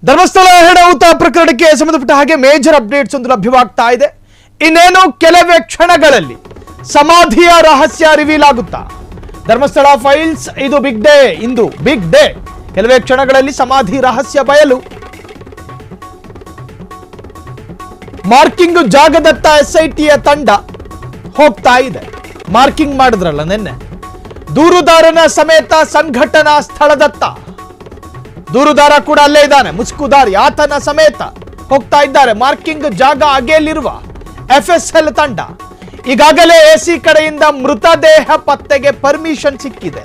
ಧರ್ಮಸ್ಥಳ ಹೆಣೌತ ಪ್ರಕರಣಕ್ಕೆ ಸಂಬಂಧಪಟ್ಟ ಹಾಗೆ ಮೇಜರ್ ಅಪ್ಡೇಟ್ಸ್ ಒಂದು ಲಭ್ಯವಾಗ್ತಾ ಇದೆ. ಇನ್ನೇನು ಕೆಲವೇ ಕ್ಷಣಗಳಲ್ಲಿ ಸಮಾಧಿಯ ರಹಸ್ಯ ರಿವೀಲ್ ಆಗುತ್ತಾ? ಧರ್ಮಸ್ಥಳ ಫೈಲ್ಸ್ ಇದು ಬಿಗ್ ಡೇ, ಇಂದು ಬಿಗ್ ಡೇ. ಕೆಲವೇ ಕ್ಷಣಗಳಲ್ಲಿ ಸಮಾಧಿ ರಹಸ್ಯ ಬಯಲು. ಮಾರ್ಕಿಂಗ್ ಜಾಗದತ್ತ ಎಸ್ಐಟಿಯ ತಂಡ ಹೋಗ್ತಾ ಇದೆ. ಮಾರ್ಕಿಂಗ್ ಮಾಡಿದ್ರಲ್ಲ ನಿನ್ನೆ, ದೂರುದಾರನ ಸಮೇತ ಸಂಘಟನಾ ಸ್ಥಳದತ್ತ. ದೂರುದಾರ ಕೂಡ ಅಲ್ಲೇ ಇದ್ದಾನೆ, ಮುಸ್ಕುದಾರಿ ಆತನ ಸಮೇತ ಹೋಗ್ತಾ ಇದ್ದಾರೆ. ಮಾರ್ಕಿಂಗ್ ಜಾಗ ಅಗೆಯಲಿರುವ FSL ತಂಡ. ಈಗಾಗಲೇ AC ಕಡೆಯಿಂದ ಮೃತದೇಹ ಪತ್ತೆಗೆ ಪರ್ಮಿಷನ್ ಸಿಕ್ಕಿದೆ.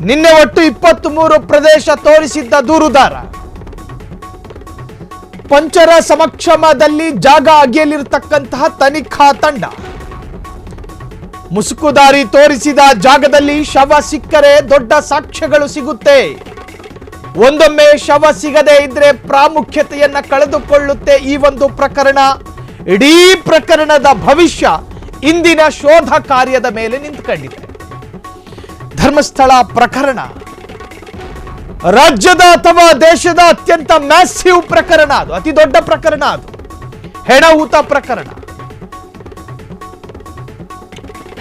ನಿನ್ನೆ ಒಟ್ಟು 23 ಪ್ರದೇಶ ತೋರಿಸಿದ್ದ ದೂರುದಾರ ಪಂಚರ ಸಮಕ್ಷಮದಲ್ಲಿ ಜಾಗ ಅಗೆಯಲಿರತಕ್ಕಂತಹ ತನಿಖಾ ತಂಡ. ಮುಸುಕುದಾರಿ ತೋರಿಸಿದ ಜಾಗದಲ್ಲಿ ಶವ ಸಿಕ್ಕರೆ ದೊಡ್ಡ ಸಾಕ್ಷ್ಯಗಳು ಸಿಗುತ್ತೆ. ಒಂದೊಮ್ಮೆ ಶವ ಸಿಗದೆ ಇದ್ರೆ ಪ್ರಾಮುಖ್ಯತೆಯನ್ನ ಕಳೆದುಕೊಳ್ಳುತ್ತೆ ಈ ಒಂದು ಪ್ರಕರಣ. ಇಡೀ ಪ್ರಕರಣದ ಭವಿಷ್ಯ ಇಂದಿನ ಶೋಧ ಕಾರ್ಯದ ಮೇಲೆ ನಿಂತುಕೊಂಡಿದೆ. ಧರ್ಮಸ್ಥಳ ಪ್ರಕರಣ ರಾಜ್ಯದ ಅಥವಾ ದೇಶದ ಅತ್ಯಂತ ಮ್ಯಾಸಿವ್ ಪ್ರಕರಣ, ಅದು ಅತಿ ದೊಡ್ಡ ಪ್ರಕರಣ. ಅದು ಹೆಣೌತ ಪ್ರಕರಣ.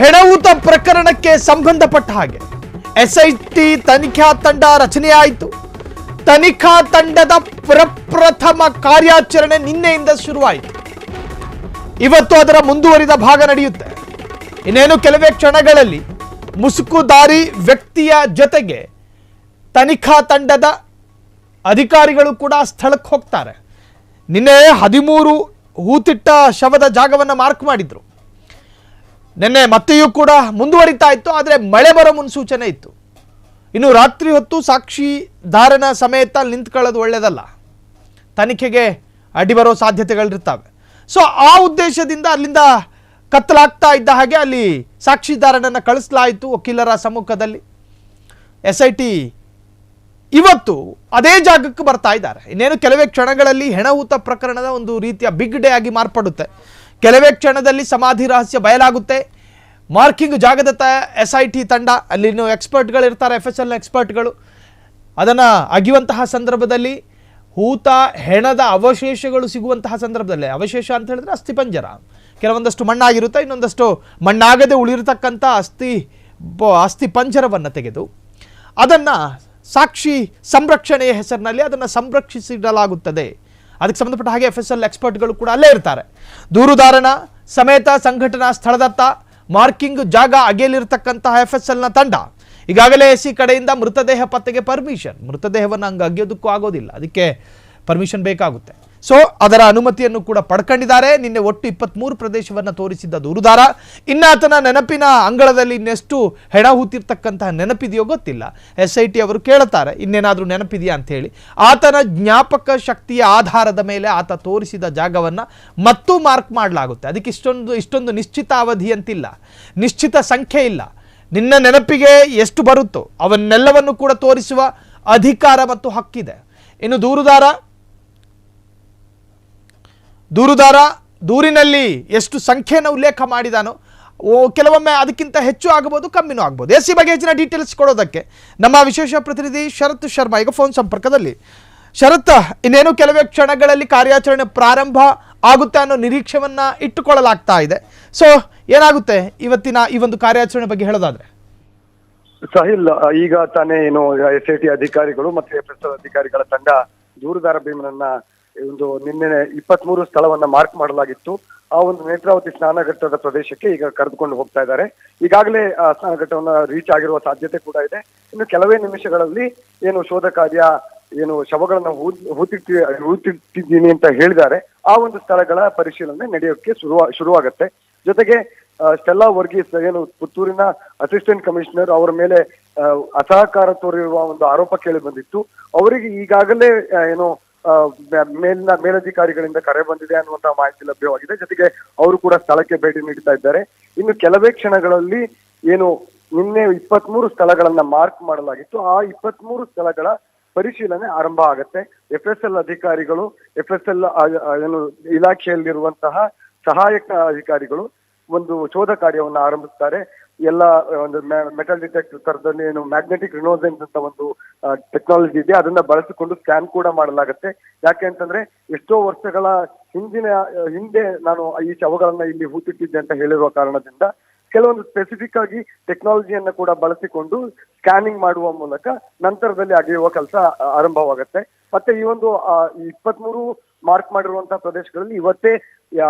ಹೆಣೌತ ಪ್ರಕರಣಕ್ಕೆ ಸಂಬಂಧಪಟ್ಟ ಹಾಗೆ SIT ತನಿಖಾ ತಂಡ ರಚನೆಯಾಯಿತು. ತನಿಖಾ ತಂಡದ ಪ್ರಪ್ರಥಮ ಕಾರ್ಯಾಚರಣೆ ನಿನ್ನೆಯಿಂದ ಶುರುವಾಯಿತು. ಇವತ್ತು ಅದರ ಮುಂದುವರಿದ ಭಾಗ ನಡೆಯುತ್ತೆ. ಇನ್ನೇನು ಕೆಲವೇ ಕ್ಷಣಗಳಲ್ಲಿ ಮುಸುಕುದಾರಿ ವ್ಯಕ್ತಿಯ ಜೊತೆಗೆ ತನಿಖಾ ತಂಡದ ಅಧಿಕಾರಿಗಳು ಕೂಡ ಸ್ಥಳಕ್ಕೆ ಹೋಗ್ತಾರೆ. ನಿನ್ನೆ 13 ಹೂತಿಟ್ಟ ಶವದ ಜಾಗವನ್ನು ಮಾರ್ಕ್ ಮಾಡಿದ್ರು. ನಿನ್ನೆ ಮತ್ತೆಯೂ ಕೂಡ ಮುಂದುವರಿತಾ ಇತ್ತು, ಆದರೆ ಮಳೆ ಬರೋ ಮುನ್ಸೂಚನೆ ಇತ್ತು. ಇನ್ನು ರಾತ್ರಿ ಹೊತ್ತು ಸಾಕ್ಷಿದಾರನ ಸಮೇತ ನಿಂತ್ಕೊಳ್ಳೋದು ಒಳ್ಳೆಯದಲ್ಲ, ತನಿಖೆಗೆ ಅಡ್ಡಿ ಬರೋ ಸಾಧ್ಯತೆಗಳಿರ್ತವೆ. ಸೊ ಆ ಉದ್ದೇಶದಿಂದ ಅಲ್ಲಿಂದ ಕತ್ತಲಾಗ್ತಾ ಇದ್ದ ಹಾಗೆ ಅಲ್ಲಿ ಸಾಕ್ಷಿದಾರನನ್ನು ಕಳಿಸಲಾಯಿತು ವಕೀಲರ ಸಮ್ಮುಖದಲ್ಲಿ. SIT ಇವತ್ತು ಅದೇ ಜಾಗಕ್ಕೆ ಬರ್ತಾ ಇದ್ದಾರೆ. ಇನ್ನೇನು ಕೆಲವೇ ಕ್ಷಣಗಳಲ್ಲಿ ಹೆಣೌತ ಪ್ರಕರಣದ ಒಂದು ರೀತಿಯ ಬಿಗ್ ಡೇ ಆಗಿ ಮಾರ್ಪಡುತ್ತೆ. ಕೆಲವೇ ಕ್ಷಣದಲ್ಲಿ ಸಮಾಧಿ ರಹಸ್ಯ ಬಯಲಾಗುತ್ತೆ. ಮಾರ್ಕಿಂಗ್ ಜಾಗದತ್ತ SIT ತಂಡ, ಅಲ್ಲಿ ಎಕ್ಸ್ಪರ್ಟ್ಗಳು ಇರ್ತಾರೆ, FSL ಎಕ್ಸ್ಪರ್ಟ್ಗಳು. ಅದನ್ನು ಅಗಿಯುವಂತಹ ಸಂದರ್ಭದಲ್ಲಿ ಹೂತ ಹೆಣದ ಅವಶೇಷಗಳು ಸಿಗುವಂತಹ ಸಂದರ್ಭದಲ್ಲಿ, ಅವಶೇಷ ಅಂತ ಹೇಳಿದ್ರೆ ಅಸ್ಥಿಪಂಜರ, ಕೆಲವೊಂದಷ್ಟು ಮಣ್ಣಾಗಿರುತ್ತೆ, ಇನ್ನೊಂದಷ್ಟು ಮಣ್ಣಾಗದೆ ಉಳಿರತಕ್ಕಂಥ ಅಸ್ಥಿ ಪಂಜರವನ್ನು ತೆಗೆದು ಅದನ್ನು ಸಾಕ್ಷಿ ಸಂರಕ್ಷಣೆಯ ಹೆಸರಿನಲ್ಲಿ ಅದನ್ನು ಸಂರಕ್ಷಿಸಿಡಲಾಗುತ್ತದೆ. ಅದಕ್ಕೆ ಸಂಬಂಧಪಟ್ಟ ಹಾಗೆ FSL ಎಕ್ಸ್ಪರ್ಟ್ಗಳು ಕೂಡ ಅಲ್ಲೇ ಇರ್ತಾರೆ. ದೂರುದಾರನ ಸಮೇತ ಸಂಘಟನಾ ಸ್ಥಳದತ್ತ ಮಾರ್ಕಿಂಗ್ ಜಾಗ ಅಗೆಯಲಿರತಕ್ಕಂತಹ FSLನ ತಂಡ. ಈಗಾಗಲೇ AC ಕಡೆಯಿಂದ ಮೃತದೇಹ ಪತ್ತೆಗೆ ಪರ್ಮಿಷನ್. ಮೃತದೇಹವನ್ನು ಹಂಗೆ ಅಗೆಯೋದಕ್ಕೂ ಆಗೋದಿಲ್ಲ, ಅದಕ್ಕೆ ಪರ್ಮಿಷನ್ ಬೇಕಾಗುತ್ತೆ. ಸೊ ಅದರ ಅನುಮತಿಯನ್ನು ಕೂಡ ಪಡ್ಕೊಂಡಿದ್ದಾರೆ. ನಿನ್ನೆ ಒಟ್ಟು 23 ಪ್ರದೇಶವನ್ನು ತೋರಿಸಿದ್ದ ದೂರುದಾರ. ಇನ್ನಾತನ ನೆನಪಿನ ಅಂಗಳದಲ್ಲಿ ಇನ್ನೆಷ್ಟು ಹೆಣ ಹೂತಿರ್ತಕ್ಕಂತಹ ನೆನಪಿದೆಯೋ ಗೊತ್ತಿಲ್ಲ. SIT ಅವರು ಕೇಳುತ್ತಾರೆ ಇನ್ನೇನಾದರೂ ನೆನಪಿದೆಯಾ ಅಂಥೇಳಿ. ಆತನ ಜ್ಞಾಪಕ ಶಕ್ತಿಯ ಆಧಾರದ ಮೇಲೆ ಆತ ತೋರಿಸಿದ ಜಾಗವನ್ನು ಮತ್ತೂ ಮಾರ್ಕ್ ಮಾಡಲಾಗುತ್ತೆ. ಅದಕ್ಕೆ ಇಷ್ಟೊಂದು ನಿಶ್ಚಿತ ಅವಧಿ ಅಂತಿಲ್ಲ, ನಿಶ್ಚಿತ ಸಂಖ್ಯೆ ಇಲ್ಲ. ನಿನ್ನ ನೆನಪಿಗೆ ಎಷ್ಟು ಬರುತ್ತೋ ಅವನ್ನೆಲ್ಲವನ್ನು ಕೂಡ ತೋರಿಸುವ ಅಧಿಕಾರ ಮತ್ತು ಹಕ್ಕಿದೆ. ಇನ್ನು ದೂರುದಾರ ದೂರಿನಲ್ಲಿ ಎಷ್ಟು ಸಂಖ್ಯೆಯನ್ನು ಉಲ್ಲೇಖ ಮಾಡಿದಾನೋ ಕೆಲವೊಮ್ಮೆ ಅದಕ್ಕಿಂತ ಹೆಚ್ಚು ಆಗಬಹುದು, ಕಮ್ಮಿನೂ ಆಗ್ಬೋದು. AC ಬಗ್ಗೆ ಹೆಚ್ಚಿನ ಡೀಟೇಲ್ಸ್ ಕೊಡೋದಕ್ಕೆ ನಮ್ಮ ವಿಶೇಷ ಪ್ರತಿನಿಧಿ ಶರತ್ ಶರ್ಮಾ ಈಗ ಫೋನ್ ಸಂಪರ್ಕದಲ್ಲಿ. ಶರತ್, ಇನ್ನೇನು ಕೆಲವೇ ಕ್ಷಣಗಳಲ್ಲಿ ಕಾರ್ಯಾಚರಣೆ ಪ್ರಾರಂಭ ಆಗುತ್ತೆ ಅನ್ನೋ ನಿರೀಕ್ಷೆಯನ್ನ ಇಟ್ಟುಕೊಳ್ಳಲಾಗ್ತಾ ಇದೆ. ಸೊ ಏನಾಗುತ್ತೆ ಇವತ್ತಿನ ಈ ಒಂದು ಕಾರ್ಯಾಚರಣೆ ಬಗ್ಗೆ ಹೇಳೋದಾದ್ರೆ? ಸಾಹಿಲ್, ಈಗ ತಾನೇ ಏನು SIT ಅಧಿಕಾರಿಗಳು ಮತ್ತು FSL ಅಧಿಕಾರಿಗಳ ತಂಡ ದೂರುದಾರ ಭೀಮನನ್ನ ಒಂದು ನಿನ್ನೆ 23 ಸ್ಥಳವನ್ನ ಮಾರ್ಕ್ ಮಾಡಲಾಗಿತ್ತು. ಆ ಒಂದು ನೇತ್ರಾವತಿ ಸ್ನಾನಘಟ್ಟದ ಪ್ರದೇಶಕ್ಕೆ ಈಗ ಕರೆದುಕೊಂಡು ಹೋಗ್ತಾ ಇದ್ದಾರೆ. ಈಗಾಗಲೇ ಆ ಸ್ನಾನಘಟ್ಟವನ್ನ ರೀಚ್ ಆಗಿರುವ ಸಾಧ್ಯತೆ ಕೂಡ ಇದೆ. ಇನ್ನು ಕೆಲವೇ ನಿಮಿಷಗಳಲ್ಲಿ ಏನು ಶೋಧ ಕಾರ್ಯ, ಏನು ಶವಗಳನ್ನ ಹೂತಿಟ್ಟಿದ್ದೀನಿ ಅಂತ ಹೇಳಿದ್ದಾರೆ, ಆ ಒಂದು ಸ್ಥಳಗಳ ಪರಿಶೀಲನೆ ನಡೆಯೋಕೆ ಶುರುವಾಗತ್ತೆ. ಜೊತೆಗೆ ಸ್ಟೆಲ್ಲಾ ವರ್ಗೀಸ್ ಏನು ಪುತ್ತೂರಿನ ಅಸಿಸ್ಟೆಂಟ್ ಕಮಿಷನರ್ ಅವರ ಮೇಲೆ ಅಸಹಕಾರ ತೋರಿರುವ ಒಂದು ಆರೋಪ ಕೇಳಿ ಬಂದಿತ್ತು. ಅವರಿಗೆ ಈಗಾಗಲೇ ಏನು ಮೇಲಧಿಕಾರಿಗಳಿಂದ ಕರೆ ಬಂದಿದೆ ಅನ್ನುವಂತಹ ಮಾಹಿತಿ ಲಭ್ಯವಾಗಿದೆ. ಜೊತೆಗೆ ಅವರು ಕೂಡ ಸ್ಥಳಕ್ಕೆ ಭೇಟಿ ನೀಡ್ತಾ ಇದ್ದಾರೆ. ಇನ್ನು ಕೆಲವೇ ಕ್ಷಣಗಳಲ್ಲಿ ಏನು ನಿನ್ನೆ 23 ಸ್ಥಳಗಳನ್ನ ಮಾರ್ಕ್ ಮಾಡಲಾಗಿತ್ತು, ಆ 23 ಸ್ಥಳಗಳ ಪರಿಶೀಲನೆ ಆರಂಭ ಆಗತ್ತೆ. FSL ಅಧಿಕಾರಿಗಳು, FSL ಏನು ಇಲಾಖೆಯಲ್ಲಿರುವಂತಹ ಸಹಾಯಕ ಅಧಿಕಾರಿಗಳು ಒಂದು ಶೋಧ ಕಾರ್ಯವನ್ನು ಆರಂಭಿಸ್ತಾರೆ. ಎಲ್ಲ ಒಂದು ಮೆಟಲ್ ಡಿಟೆಕ್ಟರ್ ತರದಲ್ಲಿ ಏನು ಮ್ಯಾಗ್ನೆಟಿಕ್ ರಿನೋಸೆನ್ಸ್ ಅಂತ ಒಂದು ಟೆಕ್ನಾಲಜಿ ಇದೆ, ಅದನ್ನ ಬಳಸಿಕೊಂಡು ಸ್ಕ್ಯಾನ್ ಕೂಡ ಮಾಡಲಾಗುತ್ತೆ. ಯಾಕೆ ಅಂತಂದ್ರೆ ಎಷ್ಟೋ ವರ್ಷಗಳ ಹಿಂದೆ ನಾನು ಈ ಶವಗಳನ್ನ ಇಲ್ಲಿ ಹೂತಿಟ್ಟಿದ್ದೆ ಅಂತ ಹೇಳಿರುವ ಕಾರಣದಿಂದ ಕೆಲವೊಂದು ಸ್ಪೆಸಿಫಿಕ್ ಆಗಿ ಟೆಕ್ನಾಲಜಿಯನ್ನ ಕೂಡ ಬಳಸಿಕೊಂಡು ಸ್ಕ್ಯಾನಿಂಗ್ ಮಾಡುವ ಮೂಲಕ ನಂತರದಲ್ಲಿ ಅಗೆಯುವ ಕೆಲಸ ಆರಂಭವಾಗುತ್ತೆ. ಮತ್ತೆ ಈ ಒಂದು 23 ಮಾರ್ಕ್ ಮಾಡಿರುವಂತಹ ಪ್ರದೇಶಗಳಲ್ಲಿ ಇವತ್ತೇ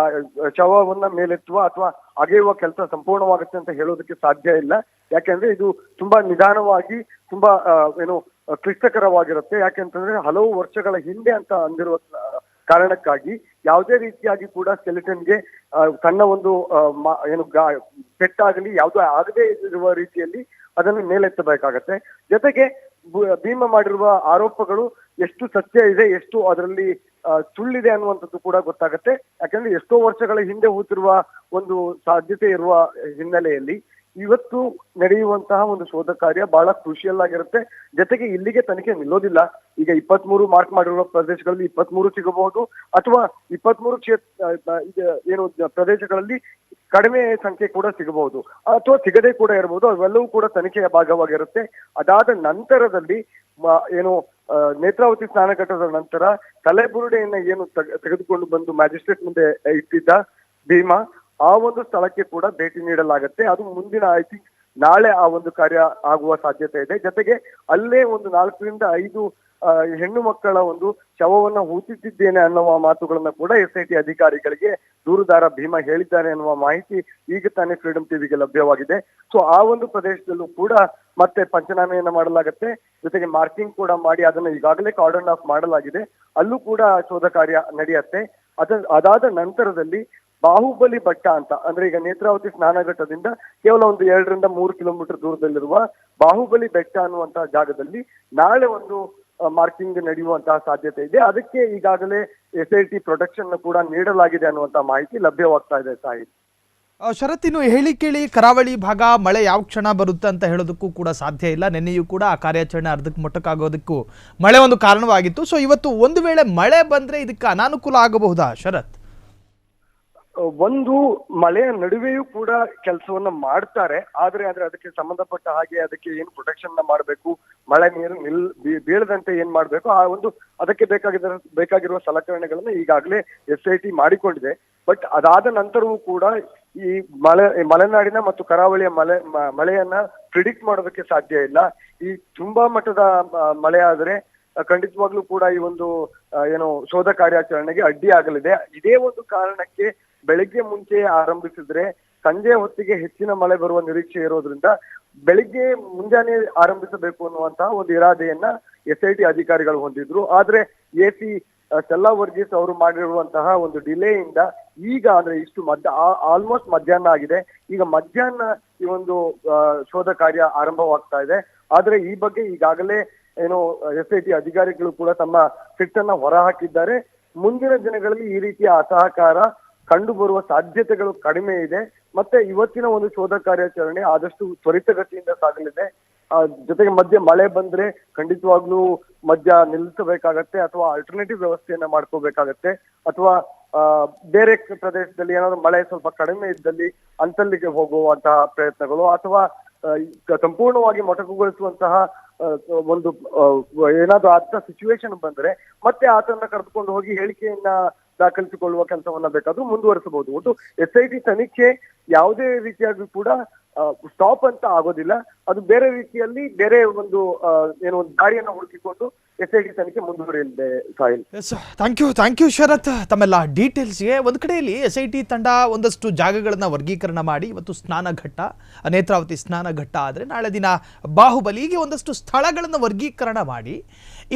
ಶವವನ್ನ ಮೇಲೆತ್ತುವ ಅಥವಾ ಅಗೆಯುವ ಕೆಲಸ ಸಂಪೂರ್ಣವಾಗುತ್ತೆ ಅಂತ ಹೇಳೋದಕ್ಕೆ ಸಾಧ್ಯ ಇಲ್ಲ. ಯಾಕೆಂದ್ರೆ ಇದು ತುಂಬಾ ನಿಧಾನವಾಗಿ ತುಂಬಾ ಕ್ಲಿಷ್ಟಕರವಾಗಿರುತ್ತೆ. ಯಾಕೆಂತಂದ್ರೆ ಹಲವು ವರ್ಷಗಳ ಹಿಂದೆ ಅಂತ ಅಂದಿರುವ ಕಾರಣಕ್ಕಾಗಿ ಯಾವುದೇ ರೀತಿಯಾಗಿ ಕೂಡ ಸ್ಕೆಲಿಟನ್ಗೆ ಸಣ್ಣ ಒಂದು ಪೆಟ್ಟಾಗಲಿ ಯಾವುದೋ ಆಗದೇ ಇರುವ ರೀತಿಯಲ್ಲಿ ಅದನ್ನು ಮೇಲೆತ್ತಬೇಕಾಗತ್ತೆ. ಜೊತೆಗೆ ಭೀಮ ಮಾಡಿರುವ ಆರೋಪಗಳು ಎಷ್ಟು ಸತ್ಯ ಇದೆ, ಎಷ್ಟು ಅದರಲ್ಲಿ ಸುಳ್ಳಿದೆ ಅನ್ನುವಂಥದ್ದು ಕೂಡ ಗೊತ್ತಾಗತ್ತೆ. ಯಾಕಂದ್ರೆ ಎಷ್ಟೋ ವರ್ಷಗಳ ಹಿಂದೆ ಹೂತಿರುವ ಒಂದು ಸಾಧ್ಯತೆ ಇರುವ ಹಿನ್ನೆಲೆಯಲ್ಲಿ ಇವತ್ತು ನಡೆಯುವಂತಹ ಒಂದು ಶೋಧ ಕಾರ್ಯ ಬಹಳ ಕ್ರೂಷಿಯಲ್ ಆಗಿರುತ್ತೆ. ಜೊತೆಗೆ ಇಲ್ಲಿಗೆ ತನಿಖೆ ನಿಲ್ಲೋದಿಲ್ಲ. ಈಗ 23 ಮಾರ್ಕ್ ಮಾಡಿರುವ ಪ್ರದೇಶಗಳಲ್ಲಿ 23 ಸಿಗಬಹುದು, ಅಥವಾ 23 ಪ್ರದೇಶಗಳಲ್ಲಿ ಕಡಿಮೆ ಸಂಖ್ಯೆ ಕೂಡ ಸಿಗಬಹುದು, ಅಥವಾ ಸಿಗದೆ ಕೂಡ ಇರಬಹುದು. ಅವೆಲ್ಲವೂ ಕೂಡ ತನಿಖೆಯ ಭಾಗವಾಗಿರುತ್ತೆ. ಅದಾದ ನಂತರದಲ್ಲಿ ನೇತ್ರಾವತಿ ಸ್ನಾನಘಟ್ಟದ ನಂತರ ತಲೆಬುರುಡೆಯನ್ನ ತೆಗೆದುಕೊಂಡು ಬಂದು ಮ್ಯಾಜಿಸ್ಟ್ರೇಟ್ ಮುಂದೆ ಇಟ್ಟಿದ್ದ ಭೀಮಾ, ಆ ಒಂದು ಸ್ಥಳಕ್ಕೆ ಕೂಡ ಭೇಟಿ ನೀಡಲಾಗುತ್ತೆ. ಅದು ಮುಂದಿನ ಐ ಥಿಂಕ್ ನಾಳೆ ಆ ಒಂದು ಕಾರ್ಯ ಆಗುವ ಸಾಧ್ಯತೆ ಇದೆ. ಜೊತೆಗೆ ಅಲ್ಲೇ ಒಂದು 4 ರಿಂದ 5 ಹೆಣ್ಣು ಮಕ್ಕಳ ಒಂದು ಶವವನ್ನ ಹೂತಿಟ್ಟಿದ್ದೇನೆ ಅನ್ನುವ ಮಾತುಗಳನ್ನ ಕೂಡ SIT ಅಧಿಕಾರಿಗಳಿಗೆ ದೂರುದಾರ ಭೀಮಾ ಹೇಳಿದ್ದಾನೆ ಅನ್ನುವ ಮಾಹಿತಿ ಈಗ ತಾನೇ ಫ್ರೀಡಂ ಟಿವಿಗೆ ಲಭ್ಯವಾಗಿದೆ. ಸೊ ಆ ಒಂದು ಪ್ರದೇಶದಲ್ಲೂ ಕೂಡ ಮತ್ತೆ ಪಂಚನಾಮೆಯನ್ನ ಮಾಡಲಾಗುತ್ತೆ. ಜೊತೆಗೆ ಮಾರ್ಕಿಂಗ್ ಕೂಡ ಮಾಡಿ ಅದನ್ನ ಈಗಾಗಲೇ ಕಾರ್ಡನ್ ಆಫ್ ಮಾಡಲಾಗಿದೆ. ಅಲ್ಲೂ ಕೂಡ ಶೋಧ ಕಾರ್ಯ ನಡೆಯುತ್ತೆ. ಅದಾದ ನಂತರದಲ್ಲಿ ಬಾಹುಬಲಿ ಬೆಟ್ಟ ಅಂತ, ಅಂದ್ರೆ ಈಗ ನೇತ್ರಾವತಿ ಸ್ನಾನಘಟ್ಟದಿಂದ ಕೇವಲ ಒಂದು 2 ರಿಂದ 3 ಕಿಲೋಮೀಟರ್ ದೂರದಲ್ಲಿರುವ ಬಾಹುಬಲಿ ಬೆಟ್ಟ ಅನ್ನುವಂತಹ ಜಾಗದಲ್ಲಿ ನಾಳೆ ಒಂದು ಮಾರ್ಕಿಂಗ್ ನಡೆಯುವಂತಹ ಸಾಧ್ಯತೆ ಇದೆ. ಅದಕ್ಕೆ ಈಗಾಗಲೇ SIT ಪ್ರೊಟೆಕ್ಷನ್ ಕೂಡ ನೀಡಲಾಗಿದೆ ಅನ್ನುವಂತಹ ಮಾಹಿತಿ ಲಭ್ಯವಾಗ್ತಾ ಇದೆ. ಸಾಹಿಬ್ ಶರತ್ತಿನ ಹೇಳಿ ಕೇಳಿ ಕರಾವಳಿ ಭಾಗ ಮಳೆ ಯಾವ ಕ್ಷಣ ಬರುತ್ತೆ ಅಂತ ಹೇಳೋದಕ್ಕೂ ಕೂಡ ಸಾಧ್ಯ ಇಲ್ಲ. ನಿನ್ನೆಯೂ ಕೂಡ ಆ ಕಾರ್ಯಾಚರಣೆ ಅರ್ಧಕ್ಕೆ ಮೊಟ್ಟಕ್ಕಾಗೋದಕ್ಕೂ ಮಳೆ ಒಂದು ಕಾರಣವಾಗಿತ್ತು. ಸೊ ಇವತ್ತು ಒಂದು ವೇಳೆ ಮಳೆ ಬಂದ್ರೆ ಇದಕ್ಕೆ ಅನಾನುಕೂಲ ಆಗಬಹುದಾ ಶರತ್? ಒಂದು ಮಳೆಯ ನಡುವೆಯೂ ಕೂಡ ಕೆಲಸವನ್ನ ಮಾಡ್ತಾರೆ. ಆದ್ರೆ ಅದಕ್ಕೆ ಸಂಬಂಧಪಟ್ಟ ಹಾಗೆ ಅದಕ್ಕೆ ಏನ್ ಪ್ರೊಟೆಕ್ಷನ್ ಮಾಡಬೇಕು, ಮಳೆ ನೀರು ಬೀಳದಂತೆ ಏನ್ ಮಾಡ್ಬೇಕು, ಆ ಒಂದು ಅದಕ್ಕೆ ಬೇಕಾಗಿರುವ ಸಲಕರಣೆಗಳನ್ನ ಈಗಾಗಲೇ SIT ಮಾಡಿಕೊಂಡಿದೆ. ಬಟ್ ಅದಾದ ನಂತರವೂ ಕೂಡ ಈ ಮಲೆನಾಡಿನ ಮತ್ತು ಕರಾವಳಿಯ ಮಳೆಯನ್ನ ಪ್ರಿಡಿಕ್ಟ್ ಮಾಡೋದಕ್ಕೆ ಸಾಧ್ಯ ಇಲ್ಲ. ಈ ತುಂಬಾ ಮಟ್ಟದ ಮಳೆ ಆದ್ರೆ ಖಂಡಿತವಾಗ್ಲೂ ಕೂಡ ಈ ಒಂದು ಶೋಧ ಕಾರ್ಯಾಚರಣೆಗೆ ಅಡ್ಡಿ ಆಗಲಿದೆ. ಇದೇ ಒಂದು ಕಾರಣಕ್ಕೆ ಬೆಳಿಗ್ಗೆ ಮುಂಚೆ ಆರಂಭಿಸಿದ್ರೆ ಸಂಜೆ ಹೊತ್ತಿಗೆ ಹೆಚ್ಚಿನ ಮಳೆ ಬರುವ ನಿರೀಕ್ಷೆ ಇರೋದ್ರಿಂದ ಬೆಳಿಗ್ಗೆ ಮುಂಜಾನೆ ಆರಂಭಿಸಬೇಕು ಅನ್ನುವಂತಹ ಒಂದು ಇರಾದೆಯನ್ನ SIT ಅಧಿಕಾರಿಗಳು ಹೊಂದಿದ್ರು. ಆದ್ರೆ AC ಸ್ಟೆಲ್ಲಾ ವರ್ಗೀಸ್ ಅವರು ಮಾಡಿರುವಂತಹ ಒಂದು ಡಿಲೇ ಇಂದ ಈಗ ಅಂದ್ರೆ ಇಷ್ಟು ಆಲ್ಮೋಸ್ಟ್ ಮಧ್ಯಾಹ್ನ ಆಗಿದೆ. ಈಗ ಮಧ್ಯಾಹ್ನ ಈ ಒಂದು ಶೋಧ ಕಾರ್ಯ ಆರಂಭವಾಗ್ತಾ ಇದೆ. ಆದ್ರೆ ಈ ಬಗ್ಗೆ ಈಗಾಗಲೇ SIT ಅಧಿಕಾರಿಗಳು ಕೂಡ ತಮ್ಮ ಸಿಟ್ಟನ್ನ ಹೊರಹಾಕಿದ್ದಾರೆ. ಮುಂದಿನ ದಿನಗಳಲ್ಲಿ ಈ ರೀತಿಯ ಅಸಹಕಾರ ಕಂಡು ಬರುವ ಸಾಧ್ಯತೆಗಳು ಕಡಿಮೆ ಇದೆ. ಮತ್ತೆ ಇವತ್ತಿನ ಒಂದು ಶೋಧ ಕಾರ್ಯಾಚರಣೆ ಆದಷ್ಟು ತ್ವರಿತಗತಿಯಿಂದ ಸಾಗಲಿದೆ. ಜೊತೆಗೆ ಮಳೆ ಬಂದ್ರೆ ಖಂಡಿತವಾಗ್ಲೂ ನಿಲ್ಲಿಸಬೇಕಾಗತ್ತೆ, ಅಥವಾ ಆಲ್ಟರ್ನೇಟಿವ್ ವ್ಯವಸ್ಥೆಯನ್ನ ಮಾಡ್ಕೋಬೇಕಾಗತ್ತೆ, ಅಥವಾ ಬೇರೆ ಪ್ರದೇಶದಲ್ಲಿ ಏನಾದ್ರು ಮಳೆ ಸ್ವಲ್ಪ ಕಡಿಮೆ ಇದ್ದಲ್ಲಿ ಅಂತಲ್ಲಿಗೆ ಹೋಗುವಂತಹ ಪ್ರಯತ್ನಗಳು, ಅಥವಾ ಸಂಪೂರ್ಣವಾಗಿ ಮೊಟಕುಗೊಳಿಸುವಂತಹ ಒಂದು ಏನಾದ್ರು ಆತ ಸಿಚುವೇಶನ್ ಬಂದ್ರೆ ಮತ್ತೆ ಆತನ್ನ ಕರೆದುಕೊಂಡು ಹೋಗಿ ಹೇಳಿಕೆಯನ್ನ ದಾಖಲಿಸಿಕೊಳ್ಳುವ ಕೆಲಸವನ್ನ ಬೇಕಾದ್ರೂ ಮುಂದುವರಿಸಬಹುದು. ಒಟ್ಟು SIT ತನಿಖೆ ಯಾವುದೇ ರೀತಿಯಾಗಿ ಕೂಡ ಸ್ಟಾಪ್ ಅಂತ ಆಗೋದಿಲ್ಲ. ಅದು ಬೇರೆ ರೀತಿಯಲ್ಲಿ ಬೇರೆ ಒಂದು ದಾರಿಯನ್ನು ಹುಡುಕಿಕೊಂಡು SIT ತನಿಖೆ ಮುಂದುವರಿಯಲಿದೆ. ಸಾಹಿಲ್, ಥ್ಯಾಂಕ್ ಯು ಶರತ್ ತಮ್ಮೆಲ್ಲ ಡೀಟೇಲ್ಸ್ಗೆ. ಒಂದು ಕಡೆಯಲ್ಲಿ SIT ತಂಡ ಒಂದಷ್ಟು ಜಾಗಗಳನ್ನ ವರ್ಗೀಕರಣ ಮಾಡಿ ಇವತ್ತು ಸ್ನಾನಘಟ್ಟ, ನೇತ್ರಾವತಿ ಸ್ನಾನಘಟ್ಟ ಆದರೆ ನಾಳೆ ದಿನ ಬಾಹುಬಲಿ, ಹೀಗೆ ಒಂದಷ್ಟು ಸ್ಥಳಗಳನ್ನು ವರ್ಗೀಕರಣ ಮಾಡಿ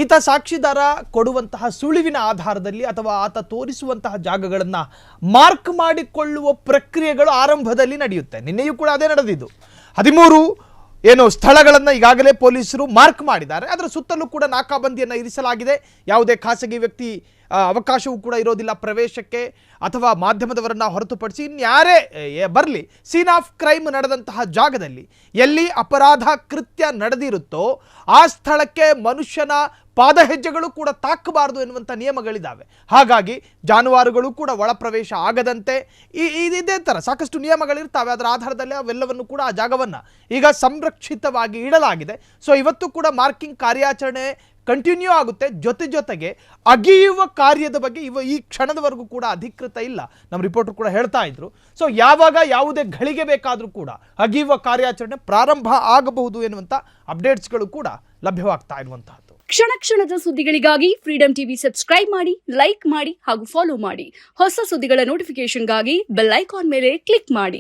ಈತ ಸಾಕ್ಷಿದಾರ ಕೊಡುವಂತಹ ಸುಳಿವಿನ ಆಧಾರದಲ್ಲಿ ಅಥವಾ ಆತ ತೋರಿಸುವಂತಹ ಜಾಗಗಳನ್ನು ಮಾರ್ಕ್ ಮಾಡಿಕೊಳ್ಳುವ ಪ್ರಕ್ರಿಯೆಗಳು ಆರಂಭದಲ್ಲಿ ನಡೆಯುತ್ತೆ. ನಿನ್ನೆಯೂ ಕೂಡ ಅದೇ ನಡೆದಿದ್ದು. 13 ಸ್ಥಳಗಳನ್ನು ಈಗಾಗಲೇ ಪೊಲೀಸರು ಮಾರ್ಕ್ ಮಾಡಿದ್ದಾರೆ. ಅದರ ಸುತ್ತಲೂ ಕೂಡ ನಾಕಾಬಂದಿಯನ್ನು ಇರಿಸಲಾಗಿದೆ. ಯಾವುದೇ ಖಾಸಗಿ ವ್ಯಕ್ತಿ ಅವಕಾಶವೂ ಕೂಡ ಇರೋದಿಲ್ಲ ಪ್ರವೇಶಕ್ಕೆ, ಅಥವಾ ಮಾಧ್ಯಮದವರನ್ನು ಹೊರತುಪಡಿಸಿ ಇನ್ಯಾರೇ ಬರಲಿ. ಸೀನ್ ಆಫ್ ಕ್ರೈಮ್ ನಡೆದಂತಹ ಜಾಗದಲ್ಲಿ ಎಲ್ಲಿ ಅಪರಾಧ ಕೃತ್ಯ ನಡೆದಿರುತ್ತೋ ಆ ಸ್ಥಳಕ್ಕೆ ಮನುಷ್ಯನ ಪಾದಹೆಜ್ಜೆಗಳು ಕೂಡ ತಾಕಬಾರದು ಎನ್ನುವಂಥ ನಿಯಮಗಳಿದ್ದಾವೆ. ಹಾಗಾಗಿ ಜಾನುವಾರುಗಳು ಕೂಡ ಒಳ ಪ್ರವೇಶ ಆಗದಂತೆ ಇದೇ ಥರ ಸಾಕಷ್ಟು ನಿಯಮಗಳಿರ್ತವೆ. ಅದರ ಆಧಾರದಲ್ಲಿ ಅವೆಲ್ಲವನ್ನು ಕೂಡ ಆ ಜಾಗವನ್ನು ಈಗ ಸಂರಕ್ಷಿತವಾಗಿ ಇಡಲಾಗಿದೆ. ಸೊ ಇವತ್ತು ಕೂಡ ಮಾರ್ಕಿಂಗ್ ಕಾರ್ಯಾಚರಣೆ ಕಂಟಿನ್ಯೂ ಆಗುತ್ತೆ. ಜೊತೆಗೆ ಅಗಿಯುವ ಕಾರ್ಯದ ಬಗ್ಗೆ ಈ ಕ್ಷಣದವರೆಗೂ ಕೂಡ ಅಧಿಕೃತ ಇಲ್ಲ. ನಮ್ಮ ರಿಪೋರ್ಟರ್ ಕೂಡ ಹೇಳ್ತಾ ಇದ್ರು. ಸೊ ಯಾವಾಗ ಯಾವುದೇ ಘಳಿಗೆ ಬೇಕಾದರೂ ಕೂಡ ಅಗಿಯುವ ಕಾರ್ಯಾಚರಣೆ ಪ್ರಾರಂಭ ಆಗಬಹುದು ಎನ್ನುವಂಥ ಅಪ್ಡೇಟ್ಸ್ಗಳು ಕೂಡ ಲಭ್ಯವಾಗ್ತಾ ಇರುವಂತಹದ್ದು. ಕ್ಷಣದ ಸುದ್ದಿಗಳಿಗಾಗಿ ಫ್ರೀಡಂ ಟಿವಿ ಸಬ್ಸ್ಕ್ರೈಬ್ ಮಾಡಿ, ಲೈಕ್ ಮಾಡಿ ಹಾಗೂ ಫಾಲೋ ಮಾಡಿ. ಹೊಸ ಸುದ್ದಿಗಳ ನೋಟಿಫಿಕೇಶನ್ಗಾಗಿ ಬೆಲ್ ಐಕಾನ್ ಮೇಲೆ ಕ್ಲಿಕ್ ಮಾಡಿ.